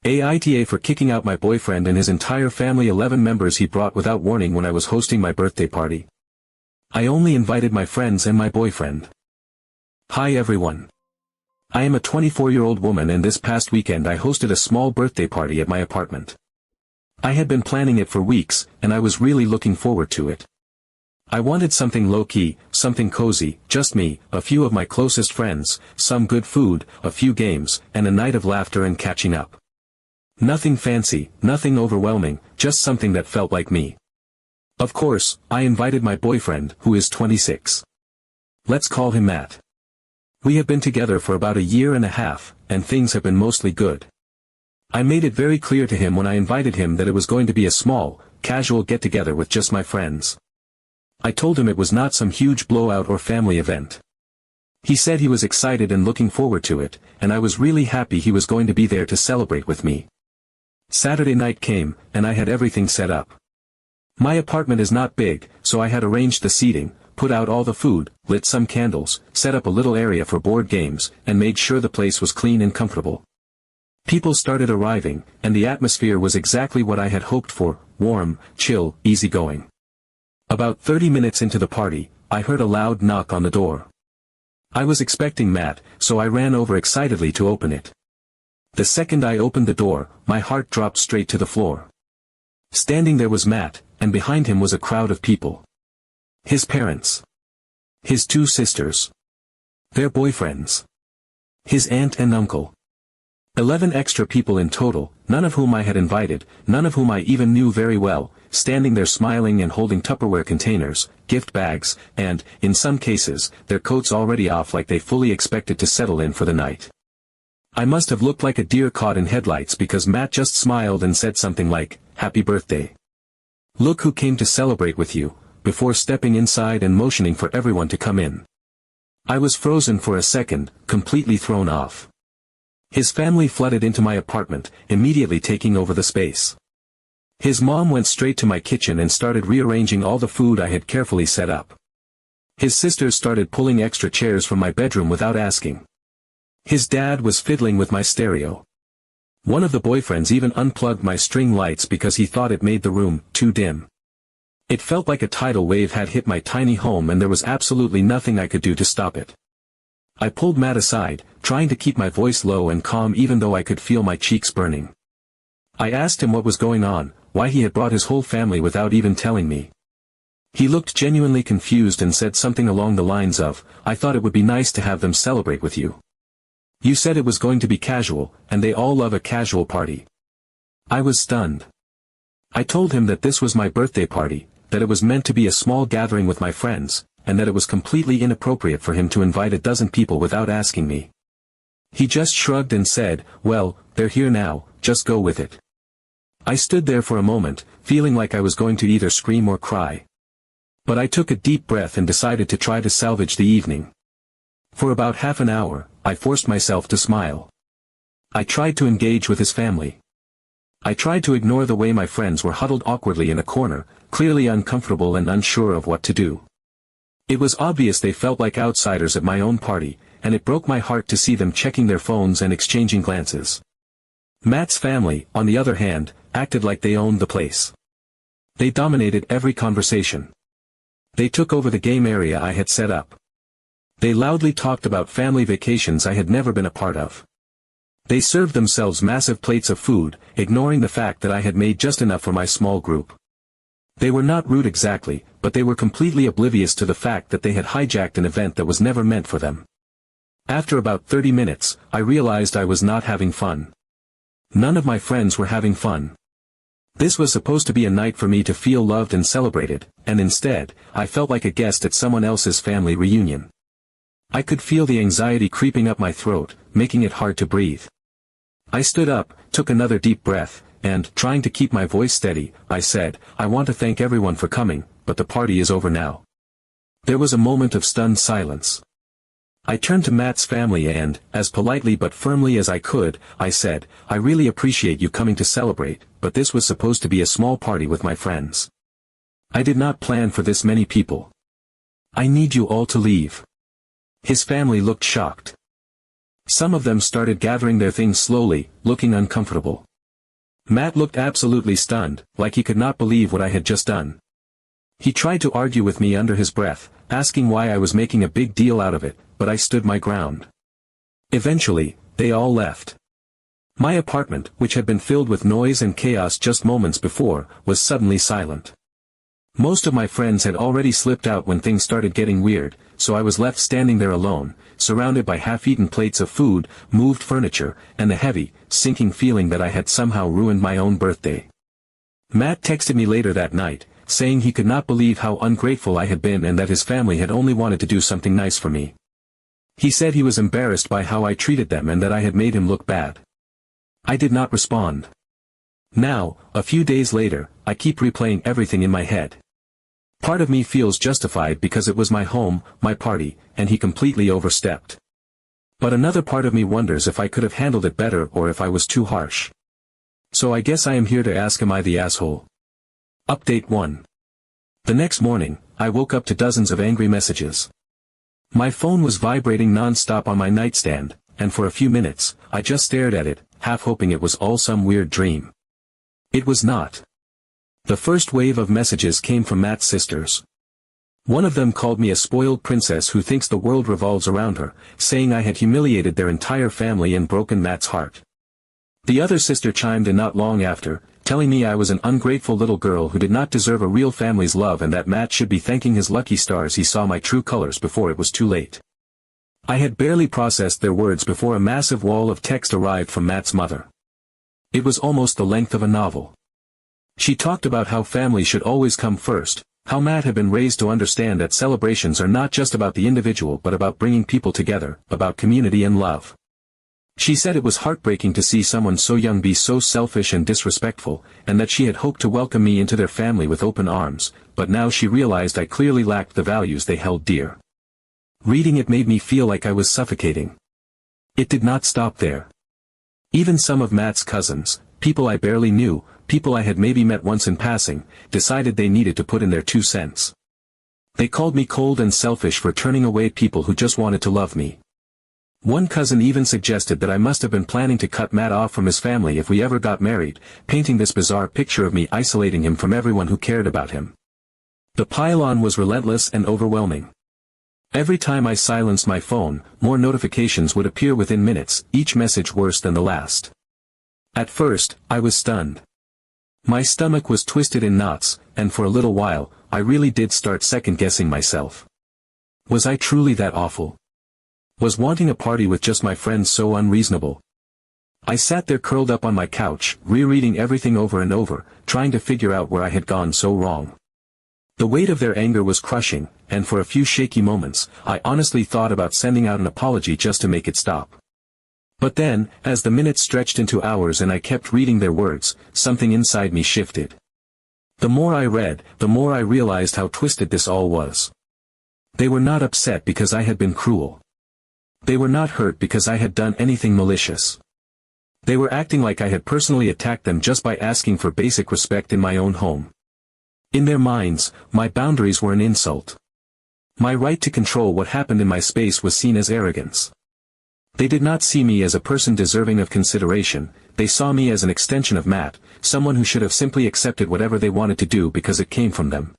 AITA for kicking out my boyfriend and his entire family, 11 members he brought without warning when I was hosting my birthday party. I only invited my friends and my boyfriend. Hi everyone. I am a 24-year-old woman and this past weekend I hosted a small birthday party at my apartment. I had been planning it for weeks, and I was really looking forward to it. I wanted something low-key, something cozy, just me, a few of my closest friends, some good food, a few games, and a night of laughter and catching up. Nothing fancy, nothing overwhelming, just something that felt like me. Of course, I invited my boyfriend, who is 26. Let's call him Matt. We have been together for about a year and a half, and things have been mostly good. I made it very clear to him when I invited him that it was going to be a small, casual get-together with just my friends. I told him it was not some huge blowout or family event. He said he was excited and looking forward to it, and I was really happy he was going to be there to celebrate with me. Saturday night came, and I had everything set up. My apartment is not big, so I had arranged the seating, put out all the food, lit some candles, set up a little area for board games, and made sure the place was clean and comfortable. People started arriving, and the atmosphere was exactly what I had hoped for, warm, chill, easygoing. About 30 minutes into the party, I heard a loud knock on the door. I was expecting Matt, so I ran over excitedly to open it. The second I opened the door, my heart dropped straight to the floor. Standing there was Matt, and behind him was a crowd of people. His parents. His 2 sisters. Their boyfriends. His aunt and uncle. 11 extra people in total, none of whom I had invited, none of whom I even knew very well, standing there smiling and holding Tupperware containers, gift bags, and, in some cases, their coats already off like they fully expected to settle in for the night. I must have looked like a deer caught in headlights because Matt just smiled and said something like, "Happy birthday. Look who came to celebrate with you," before stepping inside and motioning for everyone to come in. I was frozen for a second, completely thrown off. His family flooded into my apartment, immediately taking over the space. His mom went straight to my kitchen and started rearranging all the food I had carefully set up. His sisters started pulling extra chairs from my bedroom without asking. His dad was fiddling with my stereo. One of the boyfriends even unplugged my string lights because he thought it made the room too dim. It felt like a tidal wave had hit my tiny home and there was absolutely nothing I could do to stop it. I pulled Matt aside, trying to keep my voice low and calm even though I could feel my cheeks burning. I asked him what was going on, why he had brought his whole family without even telling me. He looked genuinely confused and said something along the lines of, "I thought it would be nice to have them celebrate with you. You said it was going to be casual, and they all love a casual party." I was stunned. I told him that this was my birthday party, that it was meant to be a small gathering with my friends, and that it was completely inappropriate for him to invite a dozen people without asking me. He just shrugged and said, "Well, they're here now, just go with it." I stood there for a moment, feeling like I was going to either scream or cry. But I took a deep breath and decided to try to salvage the evening. For about half an hour, I forced myself to smile. I tried to engage with his family. I tried to ignore the way my friends were huddled awkwardly in a corner, clearly uncomfortable and unsure of what to do. It was obvious they felt like outsiders at my own party, and it broke my heart to see them checking their phones and exchanging glances. Matt's family, on the other hand, acted like they owned the place. They dominated every conversation. They took over the game area I had set up. They loudly talked about family vacations I had never been a part of. They served themselves massive plates of food, ignoring the fact that I had made just enough for my small group. They were not rude exactly, but they were completely oblivious to the fact that they had hijacked an event that was never meant for them. After about 30 minutes, I realized I was not having fun. None of my friends were having fun. This was supposed to be a night for me to feel loved and celebrated, and instead, I felt like a guest at someone else's family reunion. I could feel the anxiety creeping up my throat, making it hard to breathe. I stood up, took another deep breath, and, trying to keep my voice steady, I said, "I want to thank everyone for coming, but the party is over now." There was a moment of stunned silence. I turned to Matt's family and, as politely but firmly as I could, I said, "I really appreciate you coming to celebrate, but this was supposed to be a small party with my friends. I did not plan for this many people. I need you all to leave." His family looked shocked. Some of them started gathering their things slowly, looking uncomfortable. Matt looked absolutely stunned, like he could not believe what I had just done. He tried to argue with me under his breath, asking why I was making a big deal out of it, but I stood my ground. Eventually, they all left. My apartment, which had been filled with noise and chaos just moments before, was suddenly silent. Most of my friends had already slipped out when things started getting weird, so I was left standing there alone, surrounded by half-eaten plates of food, moved furniture, and the heavy, sinking feeling that I had somehow ruined my own birthday. Matt texted me later that night, saying he could not believe how ungrateful I had been and that his family had only wanted to do something nice for me. He said he was embarrassed by how I treated them and that I had made him look bad. I did not respond. Now, a few days later, I keep replaying everything in my head. Part of me feels justified because it was my home, my party, and he completely overstepped. But another part of me wonders if I could have handled it better or if I was too harsh. So I guess I am here to ask, am I the asshole? Update 1. The next morning, I woke up to dozens of angry messages. My phone was vibrating non-stop on my nightstand, and for a few minutes, I just stared at it, half hoping it was all some weird dream. It was not. The first wave of messages came from Matt's sisters. One of them called me a spoiled princess who thinks the world revolves around her, saying I had humiliated their entire family and broken Matt's heart. The other sister chimed in not long after, telling me I was an ungrateful little girl who did not deserve a real family's love and that Matt should be thanking his lucky stars he saw my true colors before it was too late. I had barely processed their words before a massive wall of text arrived from Matt's mother. It was almost the length of a novel. She talked about how family should always come first, how Matt had been raised to understand that celebrations are not just about the individual but about bringing people together, about community and love. She said it was heartbreaking to see someone so young be so selfish and disrespectful, and that she had hoped to welcome me into their family with open arms, but now she realized I clearly lacked the values they held dear. Reading it made me feel like I was suffocating. It did not stop there. Even some of Matt's cousins, people I barely knew, people I had maybe met once in passing, decided they needed to put in their 2 cents. They called me cold and selfish for turning away people who just wanted to love me. One cousin even suggested that I must have been planning to cut Matt off from his family if we ever got married, painting this bizarre picture of me isolating him from everyone who cared about him. The pile-on was relentless and overwhelming. Every time I silenced my phone, more notifications would appear within minutes, each message worse than the last. At first, I was stunned. My stomach was twisted in knots, and for a little while, I really did start second-guessing myself. Was I truly that awful? Was wanting a party with just my friends so unreasonable? I sat there curled up on my couch, rereading everything over and over, trying to figure out where I had gone so wrong. The weight of their anger was crushing, and for a few shaky moments, I honestly thought about sending out an apology just to make it stop. But then, as the minutes stretched into hours and I kept reading their words, something inside me shifted. The more I read, the more I realized how twisted this all was. They were not upset because I had been cruel. They were not hurt because I had done anything malicious. They were acting like I had personally attacked them just by asking for basic respect in my own home. In their minds, my boundaries were an insult. My right to control what happened in my space was seen as arrogance. They did not see me as a person deserving of consideration, they saw me as an extension of Matt, someone who should have simply accepted whatever they wanted to do because it came from them.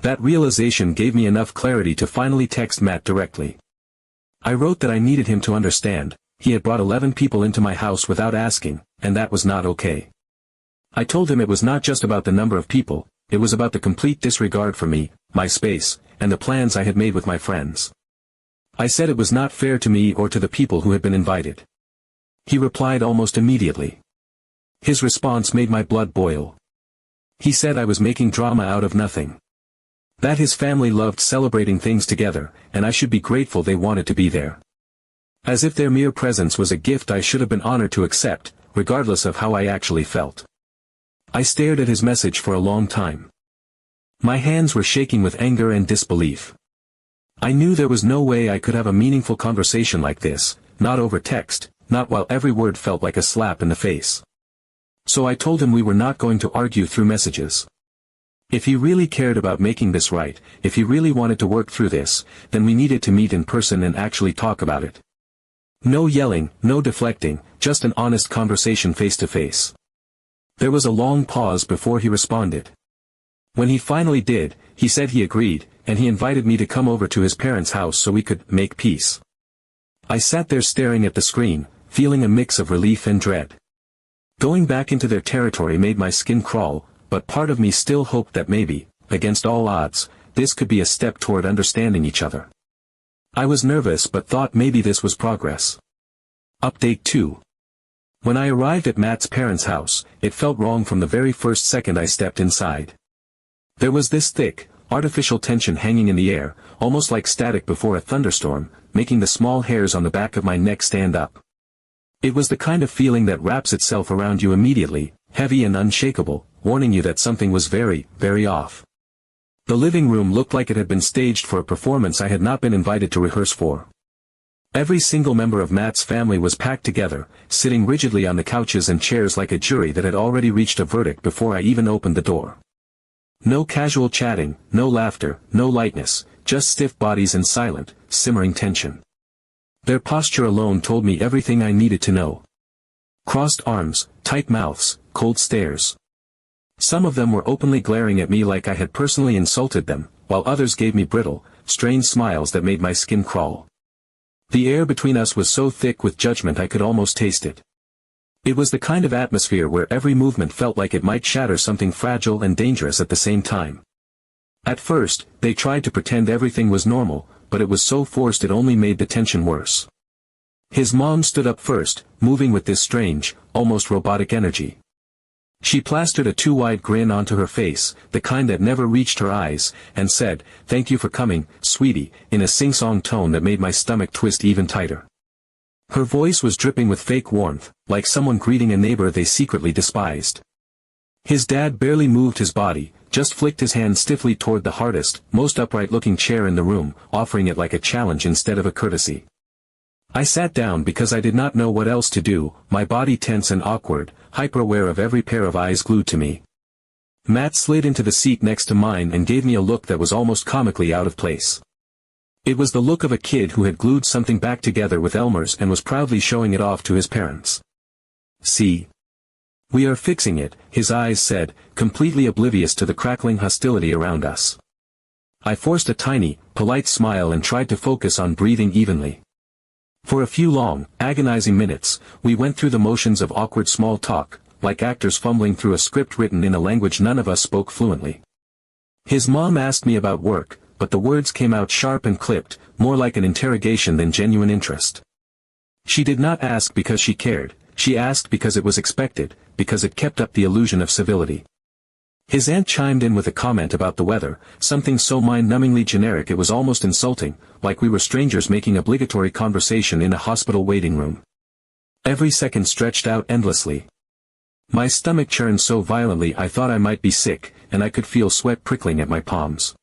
That realization gave me enough clarity to finally text Matt directly. I wrote that I needed him to understand, he had brought 11 people into my house without asking, and that was not okay. I told him it was not just about the number of people, it was about the complete disregard for me, my space, and the plans I had made with my friends. I said it was not fair to me or to the people who had been invited. He replied almost immediately. His response made my blood boil. He said I was making drama out of nothing. That his family loved celebrating things together, and I should be grateful they wanted to be there. As if their mere presence was a gift I should have been honored to accept, regardless of how I actually felt. I stared at his message for a long time. My hands were shaking with anger and disbelief. I knew there was no way I could have a meaningful conversation like this, not over text, not while every word felt like a slap in the face. So I told him we were not going to argue through messages. If he really cared about making this right, if he really wanted to work through this, then we needed to meet in person and actually talk about it. No yelling, no deflecting, just an honest conversation face to face. There was a long pause before he responded. When he finally did, he said he agreed, and he invited me to come over to his parents' house so we could make peace. I sat there staring at the screen, feeling a mix of relief and dread. Going back into their territory made my skin crawl, but part of me still hoped that maybe, against all odds, this could be a step toward understanding each other. I was nervous but thought maybe this was progress. Update 2. When I arrived at Matt's parents' house, it felt wrong from the very first second I stepped inside. There was this thick, artificial tension hanging in the air, almost like static before a thunderstorm, making the small hairs on the back of my neck stand up. It was the kind of feeling that wraps itself around you immediately, heavy and unshakable, warning you that something was very, very off. The living room looked like it had been staged for a performance I had not been invited to rehearse for. Every single member of Matt's family was packed together, sitting rigidly on the couches and chairs like a jury that had already reached a verdict before I even opened the door. No casual chatting, no laughter, no lightness, just stiff bodies and silent, simmering tension. Their posture alone told me everything I needed to know. Crossed arms, tight mouths, cold stares. Some of them were openly glaring at me like I had personally insulted them, while others gave me brittle, strained smiles that made my skin crawl. The air between us was so thick with judgment I could almost taste it. It was the kind of atmosphere where every movement felt like it might shatter something fragile and dangerous at the same time. At first, they tried to pretend everything was normal, but it was so forced it only made the tension worse. His mom stood up first, moving with this strange, almost robotic energy. She plastered a too-wide grin onto her face, the kind that never reached her eyes, and said, "Thank you for coming, sweetie," in a sing-song tone that made my stomach twist even tighter. Her voice was dripping with fake warmth, like someone greeting a neighbor they secretly despised. His dad barely moved his body, just flicked his hand stiffly toward the hardest, most upright-looking chair in the room, offering it like a challenge instead of a courtesy. I sat down because I did not know what else to do, my body tense and awkward, hyper-aware of every pair of eyes glued to me. Matt slid into the seat next to mine and gave me a look that was almost comically out of place. It was the look of a kid who had glued something back together with Elmer's and was proudly showing it off to his parents. "See? We are fixing it," his eyes said, completely oblivious to the crackling hostility around us. I forced a tiny, polite smile and tried to focus on breathing evenly. For a few long, agonizing minutes, we went through the motions of awkward small talk, like actors fumbling through a script written in a language none of us spoke fluently. His mom asked me about work, but the words came out sharp and clipped, more like an interrogation than genuine interest. She did not ask because she cared, she asked because it was expected, because it kept up the illusion of civility. His aunt chimed in with a comment about the weather, something so mind-numbingly generic it was almost insulting, like we were strangers making obligatory conversation in a hospital waiting room. Every second stretched out endlessly. My stomach churned so violently I thought I might be sick, and I could feel sweat prickling at my palms.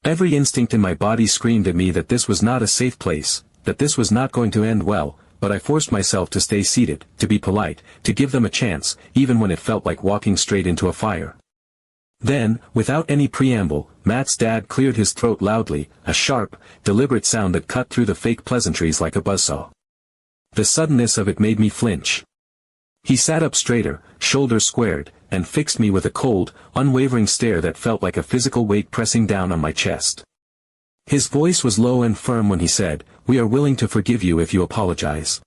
Every instinct in my body screamed at me that this was not a safe place, that this was not going to end well, but I forced myself to stay seated, to be polite, to give them a chance, even when it felt like walking straight into a fire. Then, without any preamble, Matt's dad cleared his throat loudly, a sharp, deliberate sound that cut through the fake pleasantries like a buzzsaw. The suddenness of it made me flinch. He sat up straighter, shoulders squared, and fixed me with a cold, unwavering stare that felt like a physical weight pressing down on my chest. His voice was low and firm when he said, "We are willing to forgive you if you apologize."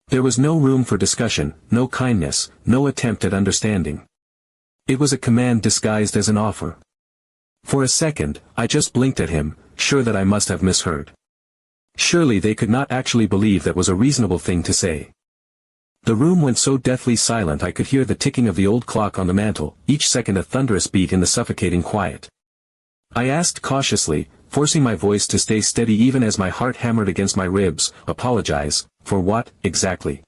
There was no room for discussion, no kindness, no attempt at understanding. It was a command disguised as an offer. For a second, I just blinked at him, sure that I must have misheard. Surely they could not actually believe that was a reasonable thing to say. The room went so deathly silent I could hear the ticking of the old clock on the mantel, each second a thunderous beat in the suffocating quiet. I asked cautiously, forcing my voice to stay steady even as my heart hammered against my ribs, "Apologize, for what, exactly?"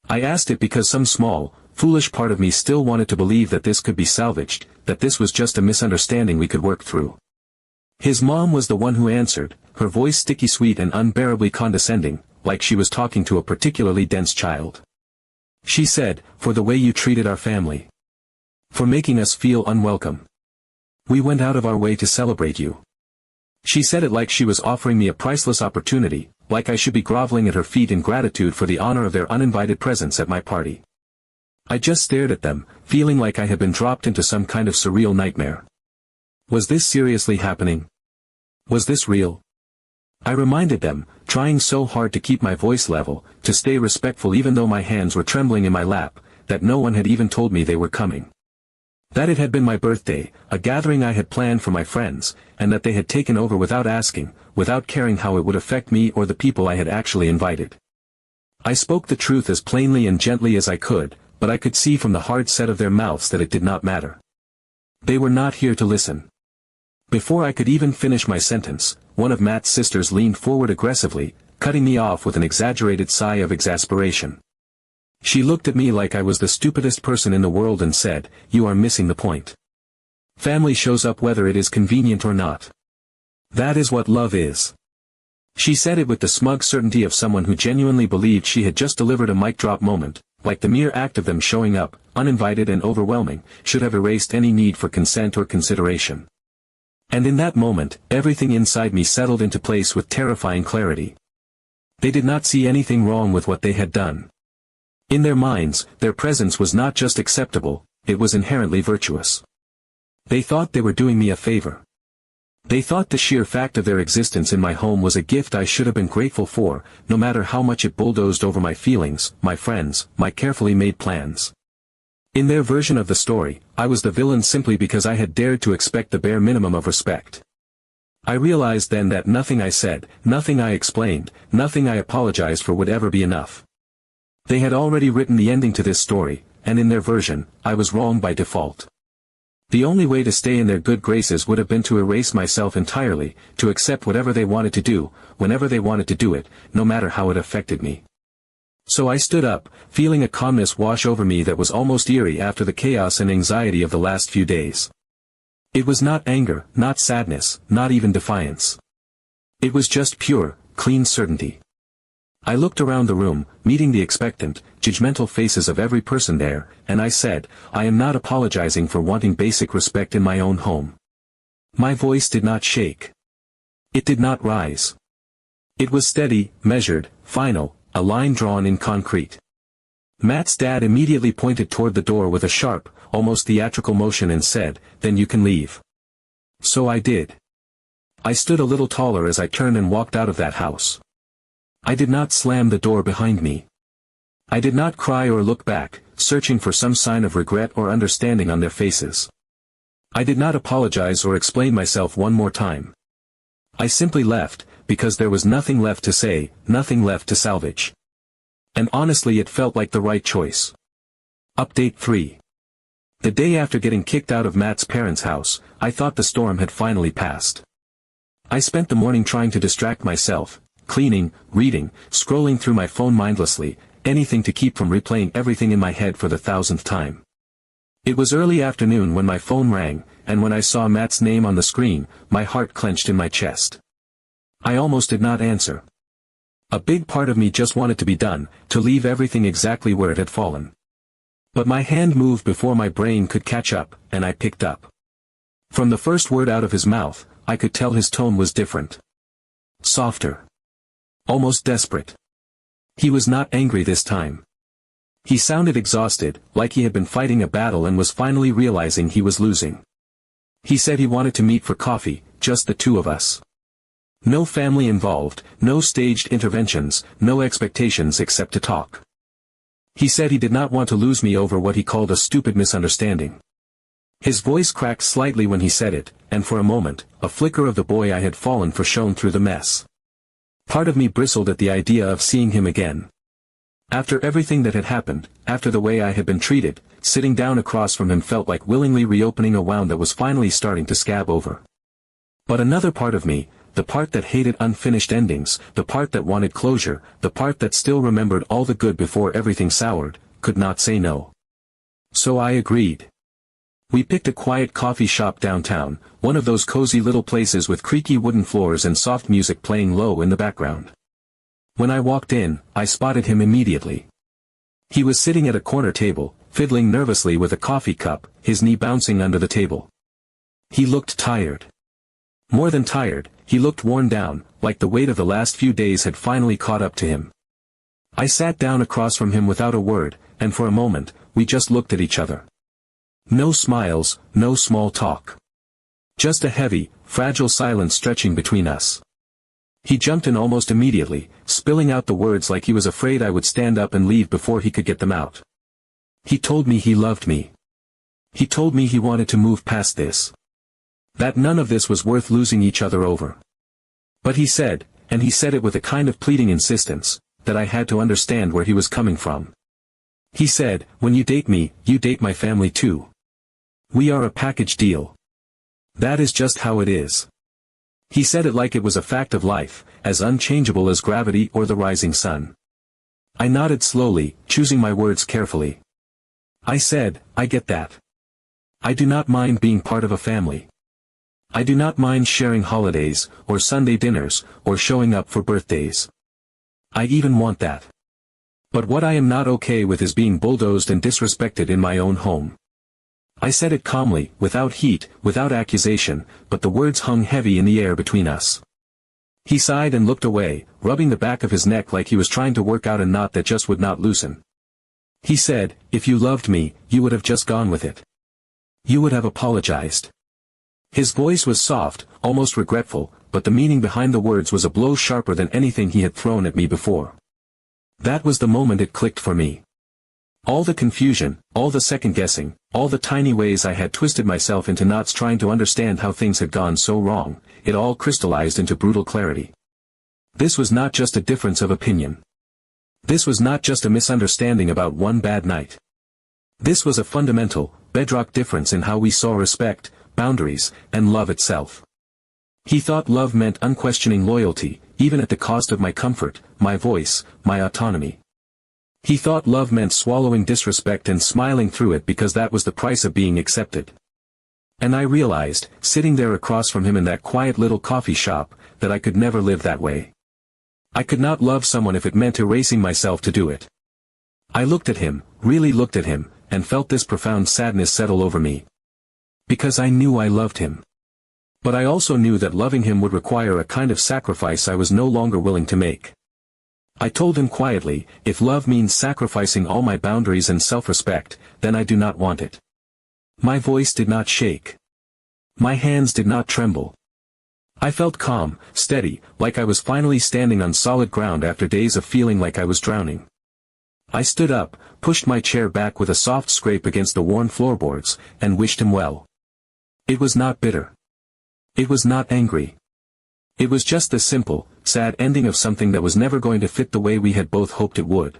I asked it because some small, foolish part of me still wanted to believe that this could be salvaged, that this was just a misunderstanding we could work through. His mom was the one who answered, her voice sticky sweet and unbearably condescending, like she was talking to a particularly dense child. She said, "For the way you treated our family. For making us feel unwelcome. We went out of our way to celebrate you." She said it like she was offering me a priceless opportunity, like I should be groveling at her feet in gratitude for the honor of their uninvited presence at my party. I just stared at them, feeling like I had been dropped into some kind of surreal nightmare. Was this seriously happening? Was this real? I reminded them, trying so hard to keep my voice level, to stay respectful even though my hands were trembling in my lap, that no one had even told me they were coming. That it had been my birthday, a gathering I had planned for my friends, and that they had taken over without asking, without caring how it would affect me or the people I had actually invited. I spoke the truth as plainly and gently as I could, but I could see from the hard set of their mouths that it did not matter. They were not here to listen. Before I could even finish my sentence, one of Matt's sisters leaned forward aggressively, cutting me off with an exaggerated sigh of exasperation. She looked at me like I was the stupidest person in the world and said, "You are missing the point. Family shows up whether it is convenient or not. That is what love is." She said it with the smug certainty of someone who genuinely believed she had just delivered a mic drop moment, like the mere act of them showing up, uninvited and overwhelming, should have erased any need for consent or consideration. And in that moment, everything inside me settled into place with terrifying clarity. They did not see anything wrong with what they had done. In their minds, their presence was not just acceptable, it was inherently virtuous. They thought they were doing me a favor. They thought the sheer fact of their existence in my home was a gift I should have been grateful for, no matter how much it bulldozed over my feelings, my friends, my carefully made plans. In their version of the story, I was the villain simply because I had dared to expect the bare minimum of respect. I realized then that nothing I said, nothing I explained, nothing I apologized for would ever be enough. They had already written the ending to this story, and in their version, I was wrong by default. The only way to stay in their good graces would have been to erase myself entirely, to accept whatever they wanted to do, whenever they wanted to do it, no matter how it affected me. So I stood up, feeling a calmness wash over me that was almost eerie after the chaos and anxiety of the last few days. It was not anger, not sadness, not even defiance. It was just pure, clean certainty. I looked around the room, meeting the expectant, judgmental faces of every person there, and I said, "I am not apologizing for wanting basic respect in my own home." My voice did not shake. It did not rise. It was steady, measured, final, a line drawn in concrete. Matt's dad immediately pointed toward the door with a sharp, almost theatrical motion and said, "Then you can leave." So I did. I stood a little taller as I turned and walked out of that house. I did not slam the door behind me. I did not cry or look back, searching for some sign of regret or understanding on their faces. I did not apologize or explain myself one more time. I simply left, because there was nothing left to say, nothing left to salvage. And honestly it felt like the right choice. Update 3. The day after getting kicked out of Matt's parents' house, I thought the storm had finally passed. I spent the morning trying to distract myself, cleaning, reading, scrolling through my phone mindlessly, anything to keep from replaying everything in my head for the 1000th time. It was early afternoon when my phone rang, and when I saw Matt's name on the screen, my heart clenched in my chest. I almost did not answer. A big part of me just wanted to be done, to leave everything exactly where it had fallen. But my hand moved before my brain could catch up, and I picked up. From the first word out of his mouth, I could tell his tone was different. Softer. Almost desperate. He was not angry this time. He sounded exhausted, like he had been fighting a battle and was finally realizing he was losing. He said he wanted to meet for coffee, just the two of us. No family involved, no staged interventions, no expectations except to talk. He said he did not want to lose me over what he called a stupid misunderstanding. His voice cracked slightly when he said it, and for a moment, a flicker of the boy I had fallen for shone through the mess. Part of me bristled at the idea of seeing him again. After everything that had happened, after the way I had been treated, sitting down across from him felt like willingly reopening a wound that was finally starting to scab over. But another part of me, the part that hated unfinished endings, the part that wanted closure, the part that still remembered all the good before everything soured, could not say no. So I agreed. We picked a quiet coffee shop downtown, one of those cozy little places with creaky wooden floors and soft music playing low in the background. When I walked in, I spotted him immediately. He was sitting at a corner table, fiddling nervously with a coffee cup, his knee bouncing under the table. He looked tired. More than tired, he looked worn down, like the weight of the last few days had finally caught up to him. I sat down across from him without a word, and for a moment, we just looked at each other. No smiles, no small talk. Just a heavy, fragile silence stretching between us. He jumped in almost immediately, spilling out the words like he was afraid I would stand up and leave before he could get them out. He told me he loved me. He told me he wanted to move past this. That none of this was worth losing each other over. But he said, and he said it with a kind of pleading insistence, that I had to understand where he was coming from. He said, when you date me, you date my family too. We are a package deal. That is just how it is. He said it like it was a fact of life, as unchangeable as gravity or the rising sun. I nodded slowly, choosing my words carefully. I said, I get that. I do not mind being part of a family. I do not mind sharing holidays, or Sunday dinners, or showing up for birthdays. I even want that. But what I am not okay with is being bulldozed and disrespected in my own home. I said it calmly, without heat, without accusation, but the words hung heavy in the air between us. He sighed and looked away, rubbing the back of his neck like he was trying to work out a knot that just would not loosen. He said, if you loved me, you would have just gone with it. You would have apologized. His voice was soft, almost regretful, but the meaning behind the words was a blow sharper than anything he had thrown at me before. That was the moment it clicked for me. All the confusion, all the second-guessing, all the tiny ways I had twisted myself into knots trying to understand how things had gone so wrong, it all crystallized into brutal clarity. This was not just a difference of opinion. This was not just a misunderstanding about one bad night. This was a fundamental, bedrock difference in how we saw respect, boundaries, and love itself. He thought love meant unquestioning loyalty, even at the cost of my comfort, my voice, my autonomy. He thought love meant swallowing disrespect and smiling through it because that was the price of being accepted. And I realized, sitting there across from him in that quiet little coffee shop, that I could never live that way. I could not love someone if it meant erasing myself to do it. I looked at him, really looked at him, and felt this profound sadness settle over me. Because I knew I loved him. But I also knew that loving him would require a kind of sacrifice I was no longer willing to make. I told him quietly, if love means sacrificing all my boundaries and self-respect, then I do not want it. My voice did not shake. My hands did not tremble. I felt calm, steady, like I was finally standing on solid ground after days of feeling like I was drowning. I stood up, pushed my chair back with a soft scrape against the worn floorboards, and wished him well. It was not bitter. It was not angry. It was just the simple, sad ending of something that was never going to fit the way we had both hoped it would.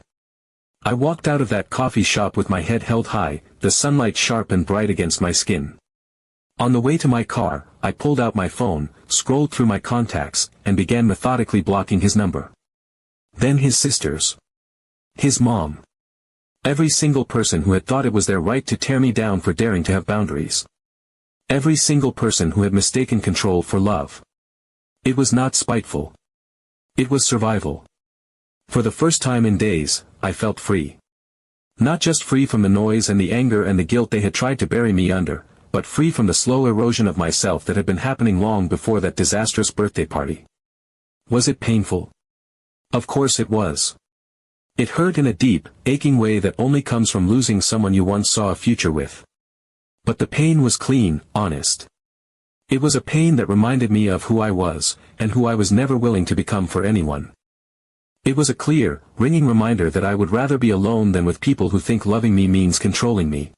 I walked out of that coffee shop with my head held high, the sunlight sharp and bright against my skin. On the way to my car, I pulled out my phone, scrolled through my contacts, and began methodically blocking his number. Then his sisters. His mom. Every single person who had thought it was their right to tear me down for daring to have boundaries. Every single person who had mistaken control for love. It was not spiteful. It was survival. For the first time in days, I felt free. Not just free from the noise and the anger and the guilt they had tried to bury me under, but free from the slow erosion of myself that had been happening long before that disastrous birthday party. Was it painful? Of course it was. It hurt in a deep, aching way that only comes from losing someone you once saw a future with. But the pain was clean, honest. It was a pain that reminded me of who I was, and who I was never willing to become for anyone. It was a clear, ringing reminder that I would rather be alone than with people who think loving me means controlling me.